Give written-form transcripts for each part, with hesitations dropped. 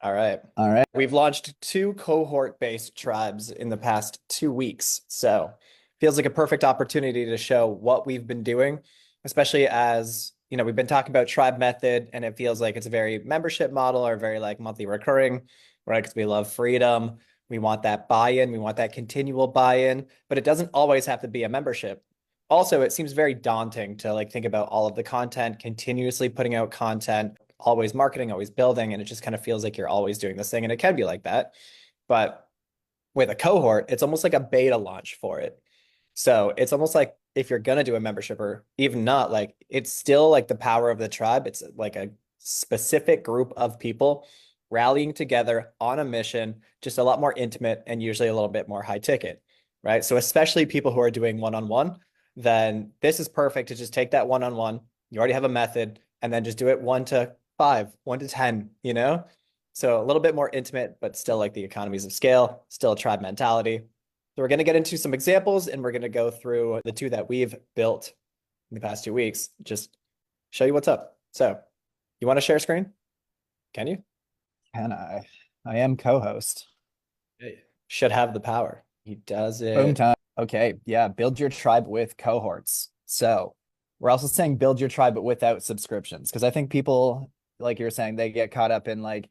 All right. All right. We've launched two cohort-based tribes in the past 2 weeks. So feels like a perfect opportunity to show what we've been doing, especially as, we've been talking about tribe method and it feels like it's a very membership model or very like monthly recurring, right? Because we love freedom. We want that buy-in. We want that continual buy-in, but it doesn't always have to be a membership. Also, it seems very daunting to like think about all of the content, continuously putting out content, always marketing, always building, and it just kind of feels like you're always doing this thing, and it can be like that. But with a cohort, it's almost like a beta launch for it. So it's almost like if you're gonna do a membership or even not, like it's still like the power of the tribe. It's like a specific group of people rallying together on a mission, just a lot more intimate and usually a little bit more high ticket, right? So especially people who are doing one-on-one, then this is perfect to just take that one-on-one. You already have a method, and then just do it 1 to 5, 1 to 10, So a little bit more intimate, but still like the economies of scale, still a tribe mentality. So we're going to get into some examples and we're going to go through the two that we've built in the past 2 weeks, just show you what's up. So you want to share screen? Can you? Can I? I am co-host. Should have the power. He does Boom it. time. Okay. Yeah. Build your tribe with cohorts. So we're also saying build your tribe, but without subscriptions. Because I think people, like you're saying, they get caught up in like,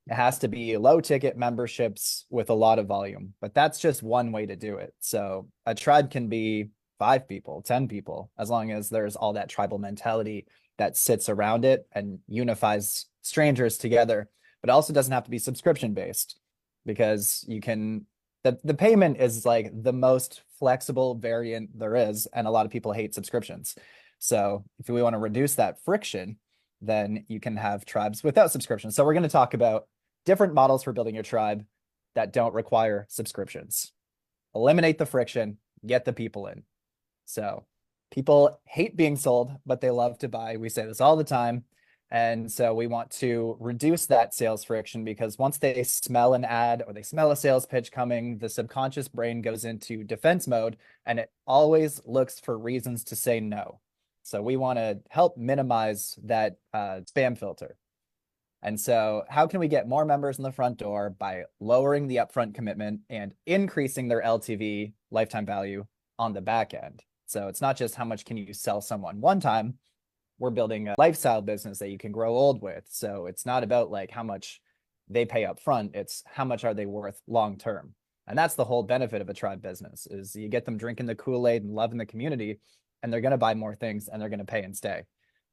it has to be low ticket memberships with a lot of volume, but that's just one way to do it. So a tribe can be 5 people, 10 people, as long as there's all that tribal mentality that sits around it and unifies strangers together. But it also doesn't have to be subscription based because you can, the payment is like the most flexible variant there is. And a lot of people hate subscriptions. So if we want to reduce that friction, then you can have tribes without subscriptions. So we're going to talk about different models for building your tribe that don't require subscriptions. Eliminate the friction, get the people in. So people hate being sold, but they love to buy. We say this all the time. And so we want to reduce that sales friction because once they smell an ad or they smell a sales pitch coming, the subconscious brain goes into defense mode and it always looks for reasons to say no. So we want to help minimize that spam filter. And so, how can we get more members in the front door by lowering the upfront commitment and increasing their LTV, lifetime value, on the back end? So, it's not just how much can you sell someone one time. We're building a lifestyle business that you can grow old with. So, it's not about like how much they pay up front, it's how much are they worth long term. And that's the whole benefit of a tribe business is you get them drinking the Kool-Aid and loving the community, and they're going to buy more things and they're going to pay and stay.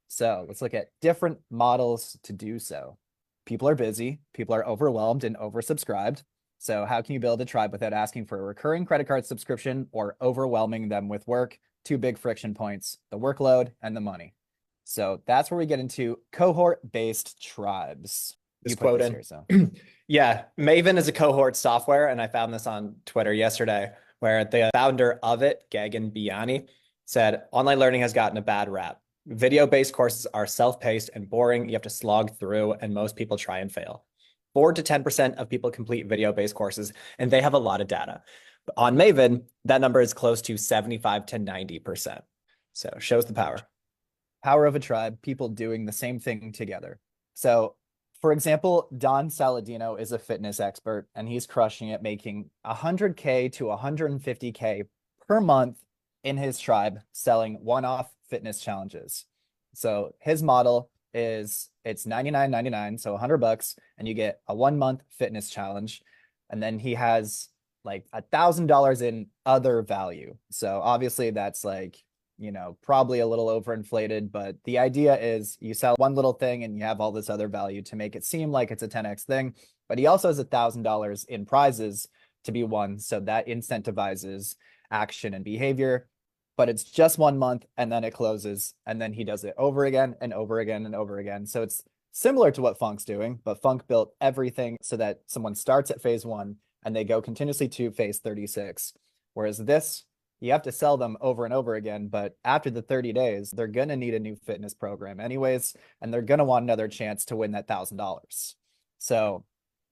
So let's look at different models to do so. People are busy, people are overwhelmed and oversubscribed. So, how can you build a tribe without asking for a recurring credit card subscription or overwhelming them with work? Two big friction points, the workload and the money. So, that's where we get into cohort based tribes. You This put quote this in. here. So, Yeah, Maven is a cohort software, and I found this on Twitter yesterday, where the founder of it, Gagan Biani, said online learning has gotten a bad rap. Video-based courses are self-paced and boring. You have to slog through, and most people try and fail. 4 to 10% of people complete video-based courses, and they have a lot of data. But on Maven, that number is close to 75 to 90%. So shows the power. power of a tribe, people doing the same thing together. So, for example, Don Saladino is a fitness expert and he's crushing it, making 100K to 150K per month in his tribe selling one-off fitness challenges. So his model is it's 99.99, so $100, and you get a 1 month fitness challenge. And then he has like $1,000 in other value. So obviously that's like probably a little overinflated, but the idea is you sell one little thing and you have all this other value to make it seem like it's a 10x thing. But he also has $1,000 in prizes to be won. So that incentivizes action and behavior. But it's just 1 month and then it closes. And then he does it over again and over again and over again. So it's similar to what Funk's doing, but Funk built everything so that someone starts at phase 1 and they go continuously to phase 36. Whereas this, you have to sell them over and over again. But after the 30 days, they're going to need a new fitness program anyways, and they're going to want another chance to win that $1,000. So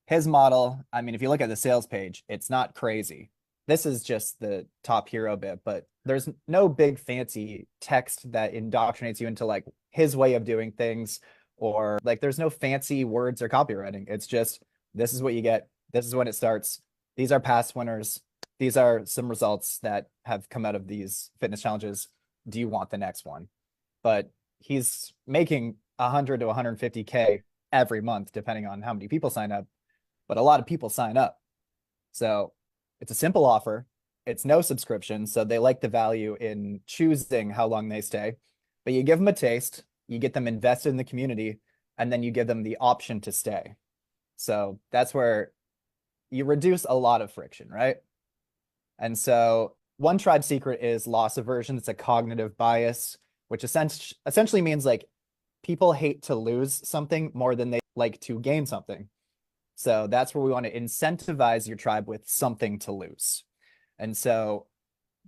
his model, I mean, if you look at the sales page, it's not crazy. This is just the top hero bit, but there's no big fancy text that indoctrinates you into like his way of doing things or like there's no fancy words or copywriting. It's just this is what you get. This is when it starts. These are past winners. These are some results that have come out of these fitness challenges. Do you want the next one? But he's making 100 to 150K every month, depending on how many people sign up. But a lot of people sign up. So it's a simple offer. It's no subscription. So they like the value in choosing how long they stay. But you give them a taste, you get them invested in the community, and then you give them the option to stay. So that's where you reduce a lot of friction, right? And so one tribe secret is loss aversion. It's a cognitive bias, which essentially means like people hate to lose something more than they like to gain something. So that's where we want to incentivize your tribe with something to lose. And so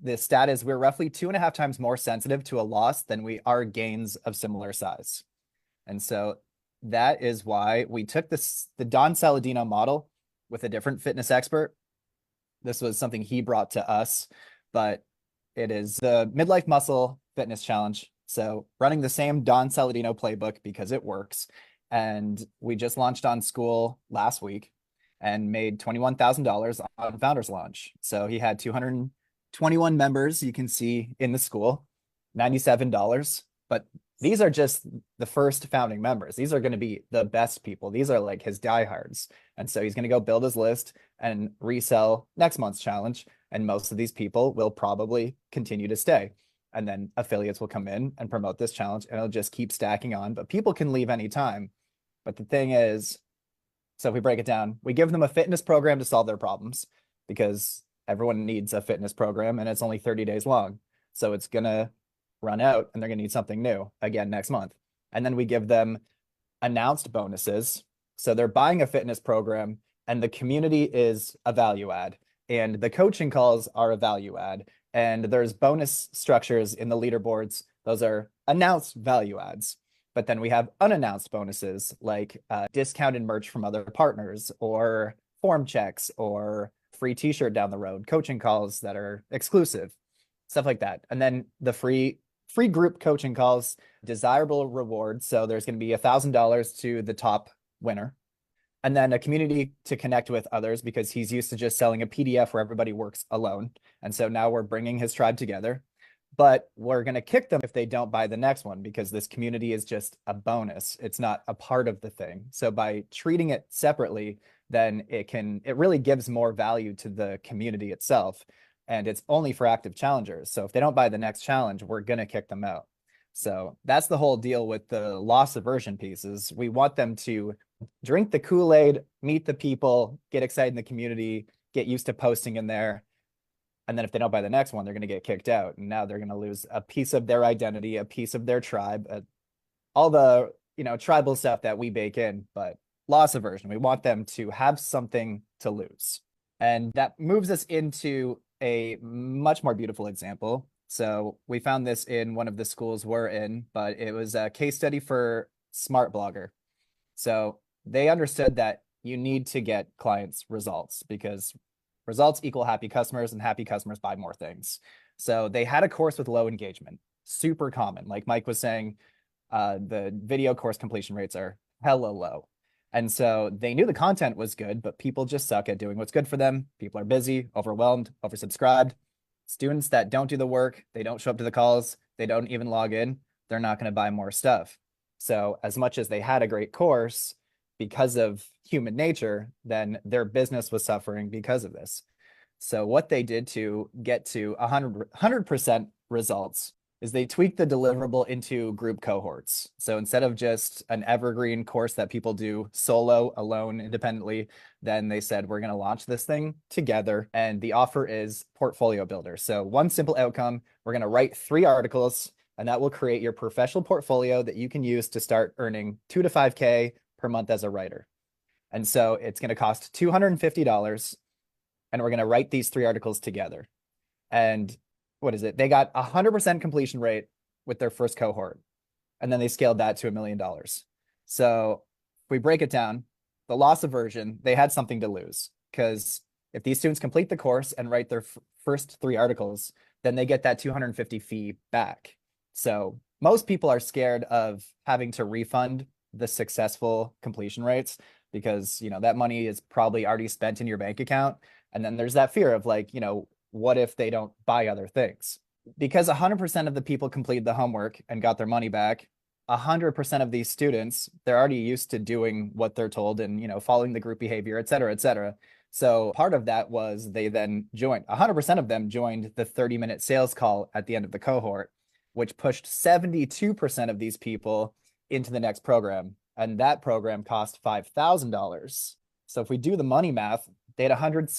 the stat is we're roughly 2.5 times more sensitive to a loss than we are gains of similar size. And so that is why we took the Don Saladino model with a different fitness expert. This was something he brought to us, but it is the Midlife Muscle Fitness Challenge. So running the same Don Saladino playbook because it works. And we just launched on School last week and made $21,000 on Founders Launch. So he had 221 members, you can see in the school, $97. But these are just the first founding members. These are going to be the best people. These are like his diehards. And so he's going to go build his list and resell next month's challenge. And most of these people will probably continue to stay. And then affiliates will come in and promote this challenge and it'll just keep stacking on. But people can leave anytime. But the thing is, so if we break it down, we give them a fitness program to solve their problems because everyone needs a fitness program and it's only 30 days long. So it's going to run out and they're going to need something new again next month. And then we give them announced bonuses. So they're buying a fitness program and the community is a value add and the coaching calls are a value add. And there's bonus structures in the leaderboards. Those are announced value adds. But then we have unannounced bonuses like discounted merch from other partners or form checks or free t-shirt down the road, coaching calls that are exclusive, stuff like that. And then the free group coaching calls, desirable rewards. So there's going to be $1,000 to the top winner. And then a community to connect with others because he's used to just selling a PDF where everybody works alone. And so now we're bringing his tribe together. But we're going to kick them if they don't buy the next one because this community is just a bonus. It's not a part of the thing. So by treating it separately, then it really gives more value to the community itself. And it's only for active challengers. So if they don't buy the next challenge, we're going to kick them out. So that's the whole deal with the loss aversion pieces. We want them to drink the Kool-Aid, meet the people, get excited in the community, get used to posting in there. And then if they don't buy the next one, they're going to get kicked out. And now they're going to lose a piece of their identity, a piece of their tribe, all the, tribal stuff that we bake in, but loss aversion. We want them to have something to lose. And that moves us into a much more beautiful example. So we found this in one of the schools we're in, but it was a case study for Smart Blogger. So they understood that you need to get clients results because results equal happy customers and happy customers buy more things. So they had a course with low engagement, super common. Like Mike was saying, the video course completion rates are hella low. And so they knew the content was good, but people just suck at doing what's good for them. People are busy, overwhelmed, oversubscribed. Students that don't do the work, they don't show up to the calls, they don't even log in, they're not going to buy more stuff. So as much as they had a great course, because of human nature, then their business was suffering because of this. So what they did to get to 100% results is they tweaked the deliverable into group cohorts. So instead of just an evergreen course that people do solo, alone, independently, then they said, we're going to launch this thing together. And the offer is portfolio builder. So one simple outcome, we're going to write 3 articles and that will create your professional portfolio that you can use to start earning 2 to 5K per month as a writer. And so it's going to cost $250 and we're going to write these 3 articles together. And what is it? They got 100% completion rate with their first cohort. And then they scaled that to $1 million. So if we break it down, the loss aversion, they had something to lose because if these students complete the course and write their first 3 articles, then they get that 250 fee back. So most people are scared of having to refund the successful completion rates because, that money is probably already spent in your bank account. And then there's that fear of like, what if they don't buy other things? Because 100% of the people completed the homework and got their money back, 100% of these students, they're already used to doing what they're told and, following the group behavior, et cetera, et cetera. So part of that was they then joined, 100% of them joined the 30-minute sales call at the end of the cohort, which pushed 72% of these people into the next program. And that program cost $5,000. So if we do the money math, they had 100,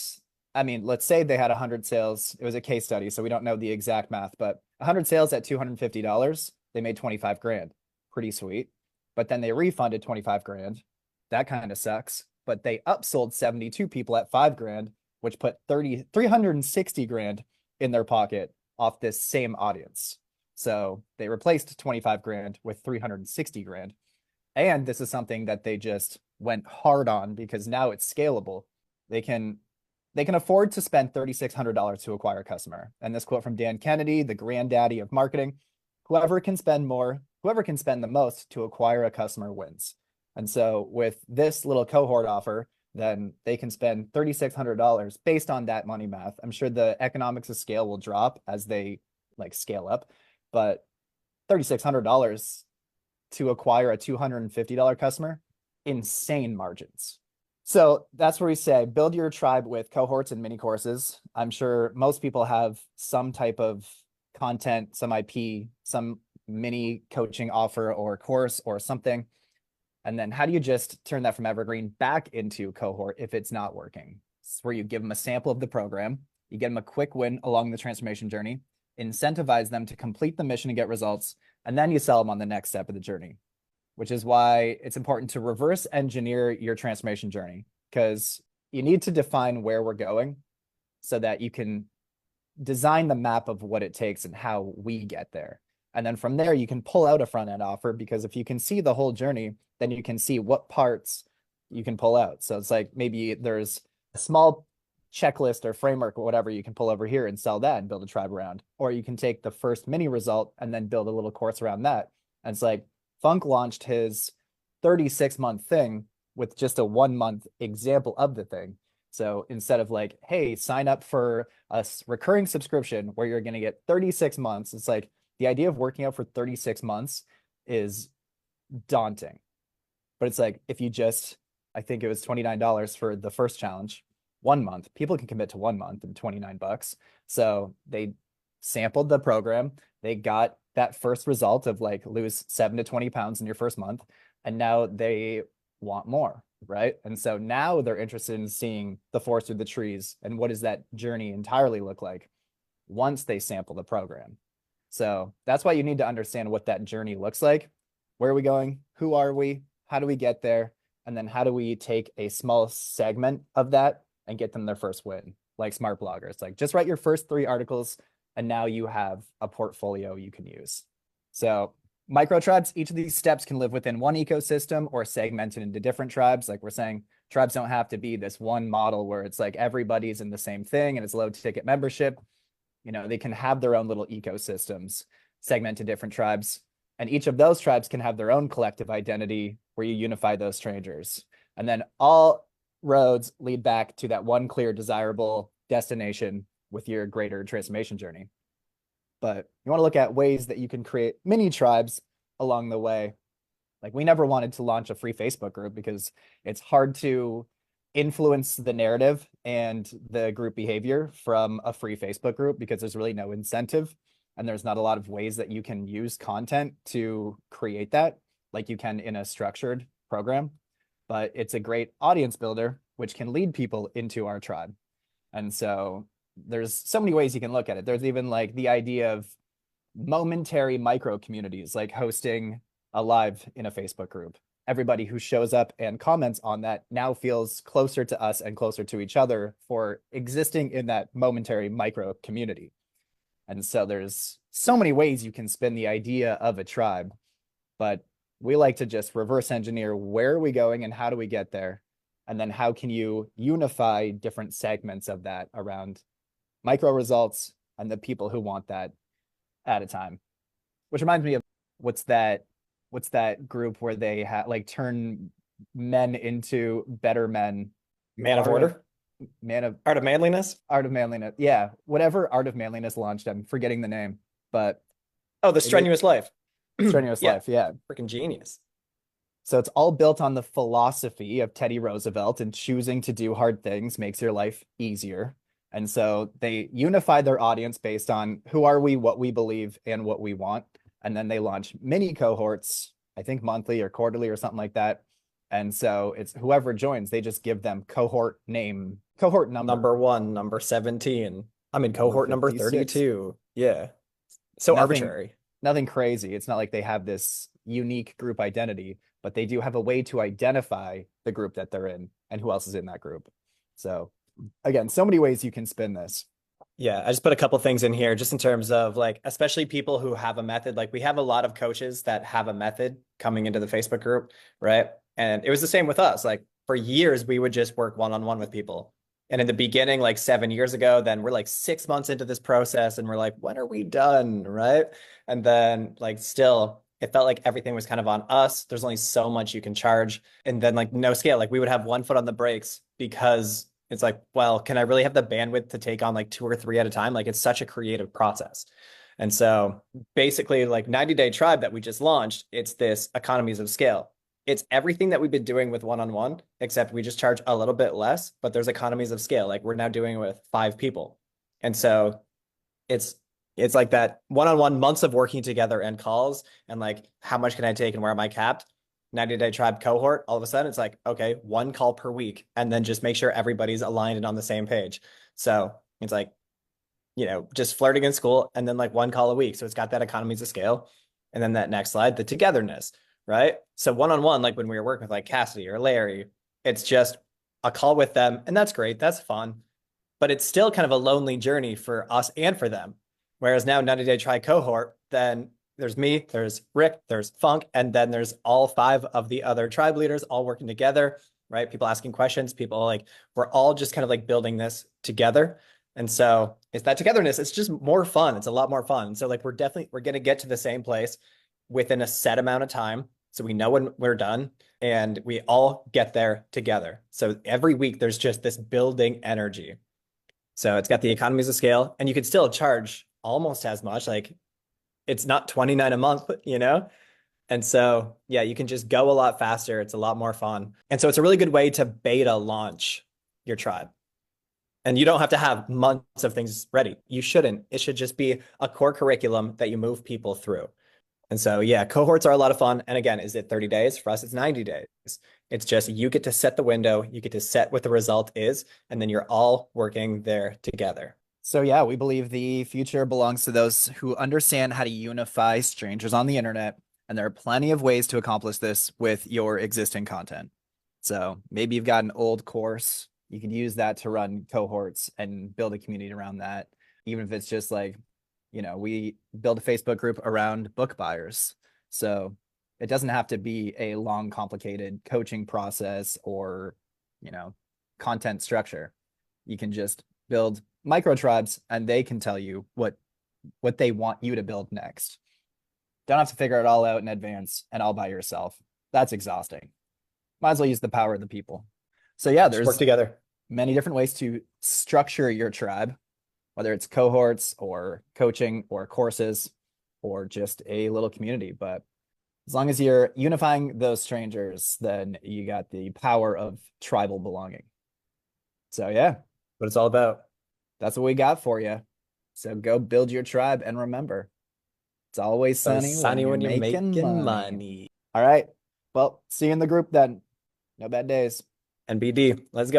let's say they had 100 sales. It was a case study, so we don't know the exact math, but 100 sales at $250, they made 25 grand. Pretty sweet. But then they refunded 25 grand. That kind of sucks. But they upsold 72 people at 5 grand, which put 360 grand in their pocket off this same audience. So they replaced 25 grand with 360 grand. And this is something that they just went hard on because now it's scalable. They can afford to spend $3,600 to acquire a customer. And this quote from Dan Kennedy, the granddaddy of marketing, whoever can spend the most to acquire a customer wins. And so with this little cohort offer, then they can spend $3,600 based on that money math. I'm sure the economics of scale will drop as they like scale up, but $3,600 to acquire a $250 customer, insane margins. So that's where we say build your tribe with cohorts and mini courses. I'm sure most people have some type of content, some IP, some mini coaching offer or course or something. And then how do you just turn that from evergreen back into cohort if it's not working? It's where you give them a sample of the program, you get them a quick win along the transformation journey, incentivize them to complete the mission and get results, and then you sell them on the next step of the journey, which is why it's important to reverse engineer your transformation journey, because you need to define where we're going so that you can design the map of what it takes and how we get there. And then from there, you can pull out a front end offer, because if you can see the whole journey, then you can see what parts you can pull out. So it's like maybe there's a small checklist or framework or whatever you can pull over here and sell that and build a tribe around. Or you can take the first mini result and then build a little course around that. And it's like Funk launched his 36-month thing with just a 1-month example of the thing. So instead of like, hey, sign up for a recurring subscription where you're going to get 36 months, it's like the idea of working out for 36 months is daunting. But it's like, if you just, I think it was $29 for the first challenge, 1 month, people can commit to 1 month and $29. So they sampled the program. They got that first result of like lose 7 to 20 pounds in your first month. And now they want more, right? And so now they're interested in seeing the forest through the trees and what does that journey entirely look like once they sample the program. So that's why you need to understand what that journey looks like. Where are we going? Who are we? How do we get there? And then how do we take a small segment of that and get them their first win? Like smart bloggers, like just write your first 3 articles and now you have a portfolio you can use. So micro tribes, each of these steps can live within one ecosystem or segmented into different tribes. Like we're saying, tribes don't have to be this one model where it's like everybody's in the same thing and it's low ticket membership. They can have their own little ecosystems, segmented different tribes. And each of those tribes can have their own collective identity where you unify those strangers. And then all roads lead back to that one clear, desirable destination with your greater transformation journey. But you want to look at ways that you can create mini tribes along the way. Like we never wanted to launch a free Facebook group because it's hard to influence the narrative and the group behavior from a free Facebook group because there's really no incentive. And there's not a lot of ways that you can use content to create that like you can in a structured program. But it's a great audience builder, which can lead people into our tribe. And so there's so many ways you can look at it. There's even like the idea of momentary micro communities, like hosting a live in a Facebook group. Everybody who shows up and comments on that now feels closer to us and closer to each other for existing in that momentary micro community. And so there's so many ways you can spin the idea of a tribe, but we like to just reverse engineer where are we going and how do we get there? And then how can you unify different segments of that around micro results and the people who want that at a time? Which reminds me of what's that what's that group where they like turn men into better men? Man of Art of Order, Man of Art of Manliness. Art of Manliness. Yeah, whatever Art of Manliness launched. I'm forgetting the name, but Oh, The they make Strenuous Life. Strenuous Yeah, Life. Yeah. freaking genius. So it's all built on the philosophy of Teddy Roosevelt, and choosing to do hard things makes your life easier. And so they unify their audience based on who are we, what we believe, and what we want. And then they launch mini cohorts, I think monthly or quarterly or something like that. And so it's whoever joins, they just give them cohort name, cohort number, Number one, number 17. I'm in number cohort number 56. 32. Yeah. So Nothing, arbitrary. nothing crazy. It's not like they have this unique group identity, but they do have a way to identify the group that they're in and who else is in that group. So again, so many ways you can spin this. Yeah, I just put a couple things in here just in terms of like, especially people who have a method. Like we have a lot of coaches that have a method coming into the Facebook group, right? And it was the same with us. Like for years, we would just work one-on-one with people. And in the beginning, like 7 years ago, then we're like 6 months into this process and we're like, when are we done? Right. And then like still, it felt like everything was kind of on us. There's only so much you can charge. And then like no scale, like we would have one foot on the brakes because it's like, well, can I really have the bandwidth to take on like two or three at a time? Like it's such a creative process. And so basically, like 90-day tribe that we just launched, it's this economies of scale. It's everything that we've been doing with one-on-one, except we just charge a little bit less, but there's economies of scale. Like we're now doing it with 5 people. And so it's it's like that one-on-one months of working together and calls and like how much can I take and where am I capped? 90-day tribe cohort, all of a sudden it's like, okay, one call per week, and then just make sure everybody's aligned and on the same page. So it's like, just flirting in school and then like one call a week. So it's got that economies of scale. And then that next slide, the togetherness, right? So one-on-one, like when we were working with like Cassidy or Larry, it's just a call with them. And that's great. That's fun. But it's still kind of a lonely journey for us and for them. Whereas now 90-day try cohort, then there's me, there's Rick, there's Funk, and then there's all 5 of the other tribe leaders all working together, right? People asking questions, people like, we're all just kind of like building this together. And so it's that togetherness. It's just more fun. It's a lot more fun. So like we're going to get to the same place within a set amount of time. So we know when we're done and we all get there together. So every week there's just this building energy. So it's got the economies of scale and you could still charge almost as much. Like it's not 29 a month, you know? And so, yeah, you can just go a lot faster. It's a lot more fun. And so it's a really good way to beta launch your tribe. And you don't have to have months of things ready. You shouldn't. It should just be a core curriculum that you move people through. And so, yeah, cohorts are a lot of fun. And again, is it 30 days? For us, it's 90 days. It's just you get to set the window, you get to set what the result is, and then you're all working there together. So yeah, we believe the future belongs to those who understand how to unify strangers on the internet, and there are plenty of ways to accomplish this with your existing content. So maybe you've got an old course, you could use that to run cohorts and build a community around that. Even if it's just like, we build a Facebook group around book buyers. So it doesn't have to be a long, complicated coaching process or, content structure. You can just build micro tribes and they can tell you what they want you to build next. Don't have to figure it all out in advance and all by yourself. That's exhausting. Might as well use the power of the people. So yeah, Just work there's together. many different ways to structure your tribe, whether it's cohorts or coaching or courses or just a little community. But as long as you're unifying those strangers, then you got the power of tribal belonging. So yeah, What it's all about. that's what we got for you. So go build your tribe and remember, it's always So sunny when sunny you're when you're making making money. money. All right. Well, see you in the group then. No bad days. NBD. Let's go.